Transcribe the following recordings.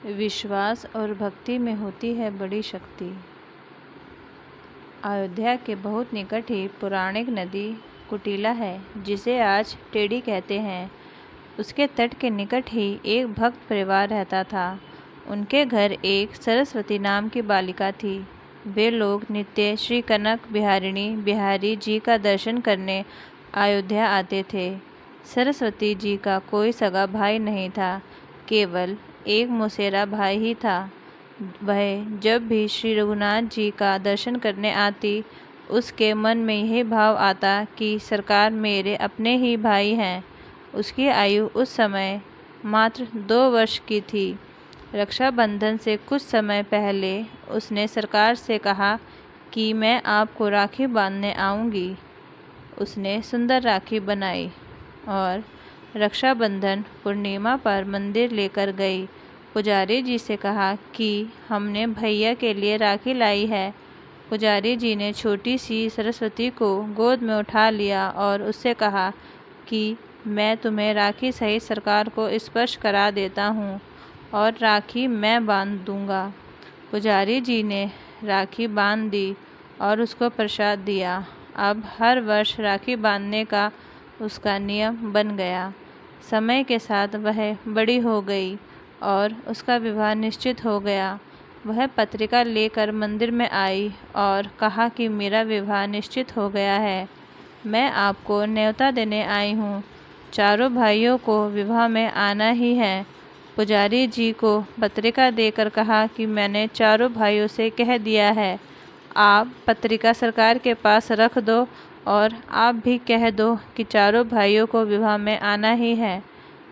विश्वास और भक्ति में होती है बड़ी शक्ति। अयोध्या के बहुत निकट ही पौराणिक नदी कुटिला है, जिसे आज टेढ़ी कहते हैं। उसके तट के निकट ही एक भक्त परिवार रहता था। उनके घर एक सरस्वती नाम की बालिका थी। वे लोग नित्य श्री कनक बिहारिणी बिहारी जी का दर्शन करने अयोध्या आते थे। सरस्वती जी का कोई सगा भाई नहीं था, केवल एक मौसेरा भाई ही था। वह जब भी श्री रघुनाथ जी का दर्शन करने आती, उसके मन में यही भाव आता कि सरकार मेरे अपने ही भाई हैं। उसकी आयु उस समय मात्र 2 वर्ष की थी। रक्षाबंधन से कुछ समय पहले उसने सरकार से कहा कि मैं आपको राखी बांधने आऊँगी। उसने सुंदर राखी बनाई और रक्षाबंधन पूर्णिमा पर मंदिर लेकर गई। पुजारी जी से कहा कि हमने भैया के लिए राखी लाई है। पुजारी जी ने छोटी सी सरस्वती को गोद में उठा लिया और उससे कहा कि मैं तुम्हें राखी सहित सरकार को स्पर्श करा देता हूँ और राखी मैं बांध दूँगा। पुजारी जी ने राखी बांध दी और उसको प्रसाद दिया। अब हर वर्ष राखी बांधने का उसका नियम बन गया। समय के साथ वह बड़ी हो गई और उसका विवाह निश्चित हो गया। वह पत्रिका लेकर मंदिर में आई और कहा कि मेरा विवाह निश्चित हो गया है। मैं आपको न्योता देने आई हूँ। चारों भाइयों को विवाह में आना ही है। पुजारी जी को पत्रिका देकर कहा कि मैंने चारों भाइयों से कह दिया है। आप पत्रिका सरकार के पास रख दो और आप भी कह दो कि चारों भाइयों को विवाह में आना ही है।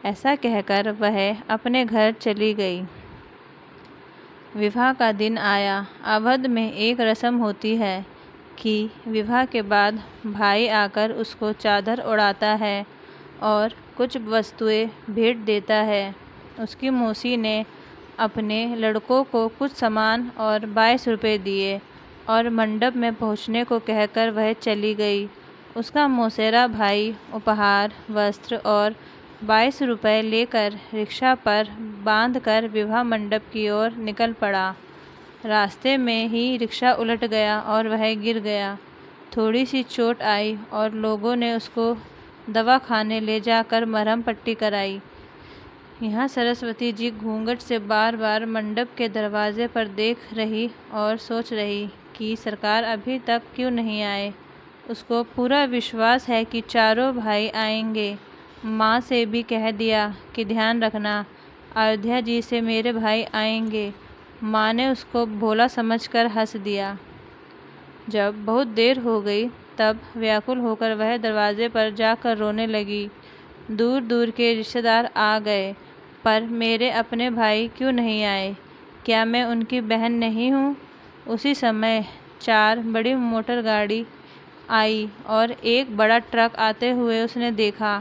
ऐसा कहकर वह अपने घर चली गई। विवाह का दिन आया। अवध में एक रस्म होती है कि विवाह के बाद भाई आकर उसको चादर ओढ़ाता है और कुछ वस्तुएं भेंट देता है। उसकी मौसी ने अपने लड़कों को कुछ सामान और 22 रुपये दिए और मंडप में पहुंचने को कहकर वह चली गई। उसका मौसेरा भाई उपहार, वस्त्र और 22 रुपये लेकर रिक्शा पर बांधकर विवाह मंडप की ओर निकल पड़ा। रास्ते में ही रिक्शा उलट गया और वह गिर गया। थोड़ी सी चोट आई और लोगों ने उसको दवाखाने ले जाकर मरहम पट्टी कराई। यहाँ सरस्वती जी घूंघट से बार बार मंडप के दरवाजे पर देख रही और सोच रही कि सरकार अभी तक क्यों नहीं आए। उसको पूरा विश्वास है कि चारों भाई आएंगे। माँ से भी कह दिया कि ध्यान रखना, अयोध्या जी से मेरे भाई आएंगे। माँ ने उसको भोला समझकर हंस दिया। जब बहुत देर हो गई तब व्याकुल होकर वह दरवाजे पर जाकर रोने लगी। दूर दूर के रिश्तेदार आ गए, पर मेरे अपने भाई क्यों नहीं आए? क्या मैं उनकी बहन नहीं हूँ? उसी समय 4 बड़ी मोटर गाड़ी आई और एक बड़ा ट्रक आते हुए उसने देखा।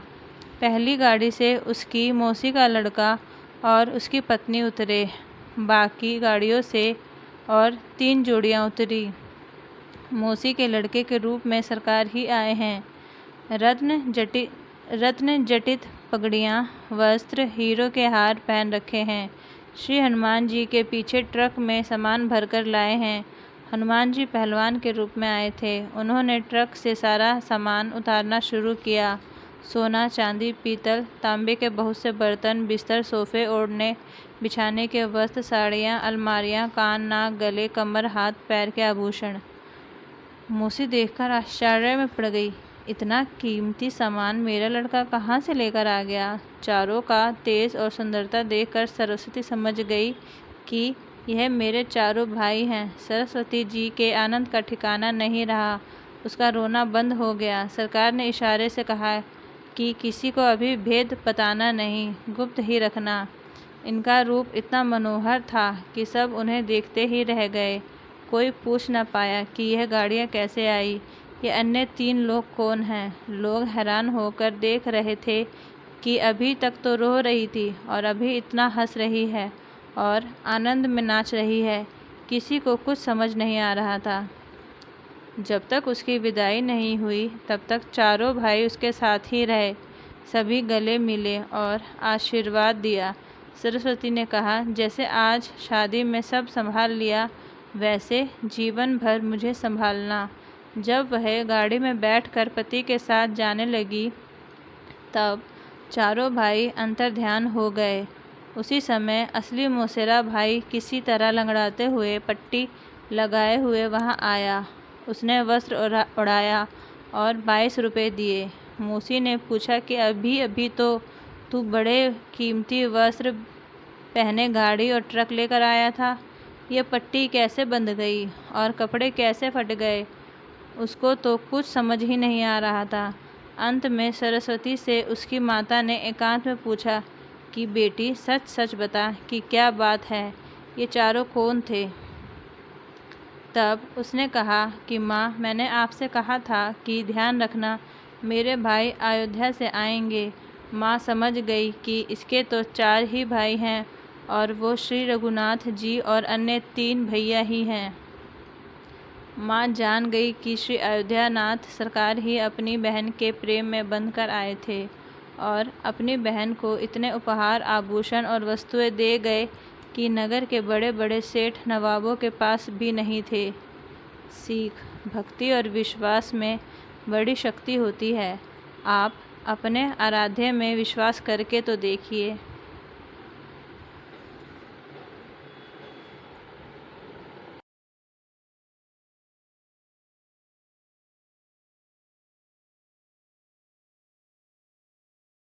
पहली गाड़ी से उसकी मौसी का लड़का और उसकी पत्नी उतरे। बाकी गाड़ियों से और 3 जोड़ियाँ उतरी। मौसी के लड़के के रूप में सरकार ही आए हैं। रत्न जटित पगड़ियाँ, वस्त्र, हीरो के हार पहन रखे हैं। श्री हनुमान जी के पीछे ट्रक में सामान भरकर लाए हैं। हनुमान जी पहलवान के रूप में आए थे। उन्होंने ट्रक से सारा सामान उतारना शुरू किया। सोना, चांदी, पीतल, तांबे के बहुत से बर्तन, बिस्तर, सोफे, ओढ़ने बिछाने के वस्त्र, साड़ियाँ, अलमारियाँ, कान, नाक, गले, कमर, हाथ पैर के आभूषण। मौसी देखकर आश्चर्य में पड़ गई। इतना कीमती सामान मेरा लड़का कहाँ से लेकर आ गया? चारों का तेज और सुंदरता देखकर सरस्वती समझ गई कि यह मेरे चारों भाई हैं। सरस्वती जी के आनंद का ठिकाना नहीं रहा। उसका रोना बंद हो गया। सरकार ने इशारे से कहा कि किसी को अभी भेद बताना नहीं, गुप्त ही रखना। इनका रूप इतना मनोहर था कि सब उन्हें देखते ही रह गए। कोई पूछ न पाया कि यह गाड़ियाँ कैसे आई, ये अन्य 3 लोग कौन हैं। लोग हैरान होकर देख रहे थे कि अभी तक तो रो रही थी और अभी इतना हंस रही है और आनंद में नाच रही है। किसी को कुछ समझ नहीं आ रहा था। जब तक उसकी विदाई नहीं हुई तब तक चारों भाई उसके साथ ही रहे। सभी गले मिले और आशीर्वाद दिया। सरस्वती ने कहा, जैसे आज शादी में सब संभाल लिया, वैसे जीवन भर मुझे संभालना। जब वह गाड़ी में बैठकर पति के साथ जाने लगी, तब चारों भाई अंतर्ध्यान हो गए। उसी समय असली मौसेरा भाई किसी तरह लंगड़ाते हुए, पट्टी लगाए हुए वहां आया। उसने वस्त्र उड़ाया और 22 रुपये दिए। मौसी ने पूछा कि अभी अभी तो तू बड़े कीमती वस्त्र पहने गाड़ी और ट्रक लेकर आया था, ये पट्टी कैसे बंध गई और कपड़े कैसे फट गए? उसको तो कुछ समझ ही नहीं आ रहा था। अंत में सरस्वती से उसकी माता ने एकांत में पूछा कि बेटी, सच सच बता कि क्या बात है, ये चारों कौन थे? तब उसने कहा कि माँ, मैंने आपसे कहा था कि ध्यान रखना, मेरे भाई अयोध्या से आएंगे। माँ समझ गई कि इसके तो 4 ही भाई हैं और वो श्री रघुनाथ जी और अन्य 3 भैया ही हैं। माँ जान गई कि श्री अयोध्यानाथ सरकार ही अपनी बहन के प्रेम में बंधकर आए थे और अपनी बहन को इतने उपहार, आभूषण और वस्तुएं दे गए कि नगर के बड़े बड़े सेठ नवाबों के पास भी नहीं थे। सीख, भक्ति और विश्वास में बड़ी शक्ति होती है। आप अपने आराध्य में विश्वास करके तो देखिए।